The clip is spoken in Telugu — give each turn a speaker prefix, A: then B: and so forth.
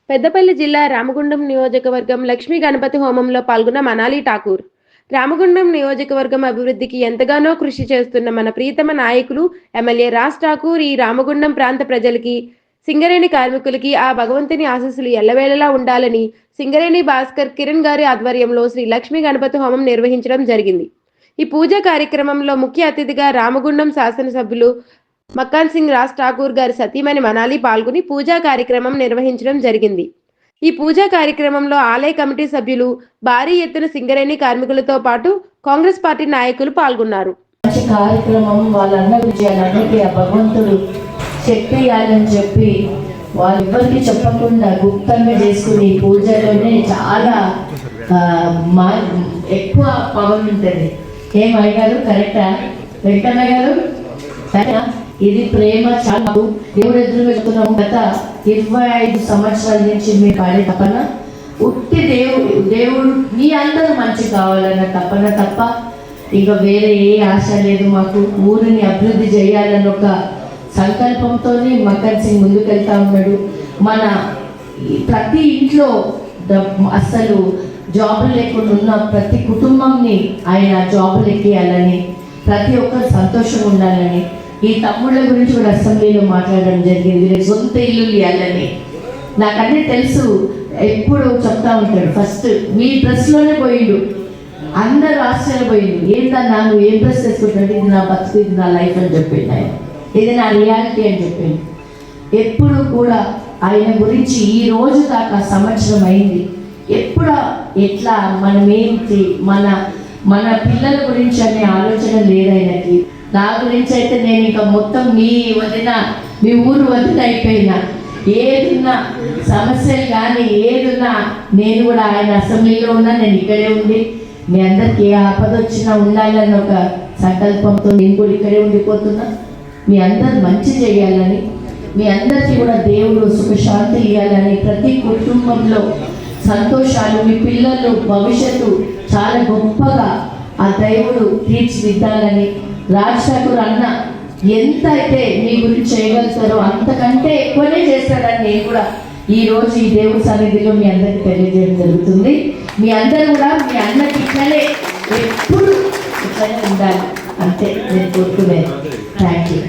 A: పెద్దపల్లి జిల్లా రామగుండం నియోజకవర్గం లక్ష్మీ గణపతి హోమంలో పాల్గొన్న మనాలి ఠాకూర్. రామగుండం నియోజకవర్గం అభివృద్ధికి ఎంతగానో కృషి చేస్తున్న మన ప్రీతమ నాయకులు ఎమ్మెల్యే రాజ్ ఠాకూర్ ఈ రామగుండం ప్రాంత ప్రజలకి, సింగరేణి కార్మికులకి ఆ భగవంతుని ఆశీస్సులు ఎల్లవేళలా ఉండాలని సింగరేణి భాస్కర్ కిరణ్ గారి ఆధ్వర్యంలో శ్రీ లక్ష్మీ గణపతి హోమం నిర్వహించడం జరిగింది. ఈ పూజా కార్యక్రమంలో ముఖ్య అతిథిగా రామగుండం శాసనసభ్యులు మక్కాన్ సింగ్ రాజ్ ఠాకూర్ గారి సతీమణి మనాలి పాల్గొని పూజా కార్యక్రమం నిర్వహించడం జరిగింది. ఈ పూజా కార్యక్రమంలో ఆలయ కమిటీ సభ్యులు, భారీ ఎత్తున సింగరేణి కార్మికులతో పాటు కాంగ్రెస్ పార్టీ నాయకులు పాల్గొన్నారు.
B: కార్యక్రమం వాళ్ళన్న విజయాలన్నిటి ఆ భగవంతుడు చెప్పేయాలని చెప్పి వాళ్ళెవ్వరికి చెప్పకుండా గుప్తంగా చేసుకుని పూజలోనే చాలా ఎక్కువ పవర్ ఉంటుంది. ఏమయ్యారు కరెక్టా వెంకన్న గారు? ఇది ప్రేమ చాలా దేవుడు ఎదురు వెళ్తున్నాము. గత 25 సంవత్సరాల నుంచి మీ పాడే తపన ఉట్టి దేవుడు మీ అందరూ మంచి కావాలన్న తపన తప్ప ఇక వేరే ఏ ఆశ లేదు. మాకు ఊరిని అభివృద్ధి చేయాలన్న ఒక సంకల్పంతో మక్కన్ సింగ్ ముందుకెళ్తా ఉన్నాడు. మన ప్రతి ఇంట్లో అస్సలు జాబులు లేకుండా ఉన్న ప్రతి కుటుంబంని ఆయన జాబులు ఎక్కియాలని, ప్రతి ఒక్కరు సంతోషంగా ఉండాలని, ఈ తమ్ముళ్ళ గురించి కూడా అసెంబ్లీలో మాట్లాడడం జరిగింది. సొంత ఇల్లు ఇవ్వాలని. నాకన్నీ తెలుసు, ఎప్పుడు చెప్తా ఉంటాడు. ఫస్ట్ మీ డ్రెస్లోనే పోయిండు, అందరు ఆశ్చర్యపోయిండు. ఏంటన్నా నువ్వు ఏం డ్రెస్ వేసుకుంటాడు? ఇది నా బతుకు, ఇది నా లైఫ్ అని చెప్పిండు ఆయన. ఇది నా రియాలిటీ అని చెప్పిండు. ఎప్పుడు కూడా ఆయన గురించి ఈ రోజు దాకా సంవత్సరం అయింది. ఎప్పుడు ఎట్లా మనం ఏంటి మన పిల్లల గురించి అనే ఆలోచన లేదు ఆయనకి. నా గురించి అయితే నేను ఇంకా మొత్తం మీ ఊరు వదిన అయిపోయినా. ఏదున్నా సమస్యలు కానీ ఏదున్నా నేను కూడా ఆయన అసెంబ్లీలో ఉన్నా, నేను ఇక్కడే ఉండి మీ అందరికి ఏ ఆపద వచ్చినా ఉండాలని ఒక సంకల్పంతో నేను కూడా ఇక్కడే ఉండిపోతున్నా. మీ అందరు మంచి చేయాలని, మీ అందరికీ కూడా దేవుడు సుఖశాంతి ఇవ్వాలని, ప్రతి కుటుంబంలో సంతోషాలు, మీ పిల్లలు భవిష్యత్తు చాలా గొప్పగా ఆ దేవుడు తీర్చిదిద్దాలని, రాజ్ ఠాకూర్ అన్న ఎంత అయితే మీ గురించి చేయగలుగుతారో అంతకంటే ఎక్కువనే చేస్తాడని నేను కూడా ఈరోజు ఈ దేవుడి సన్నిధిలో మీ అందరికి తెలియజేయడం జరుగుతుంది. మీ అందరూ కూడా మీ అన్నకి ఇట్లనే ఎప్పుడు ఇట్లనే ఉండాలి అంతే నేను కోరుకునేది. Thank you.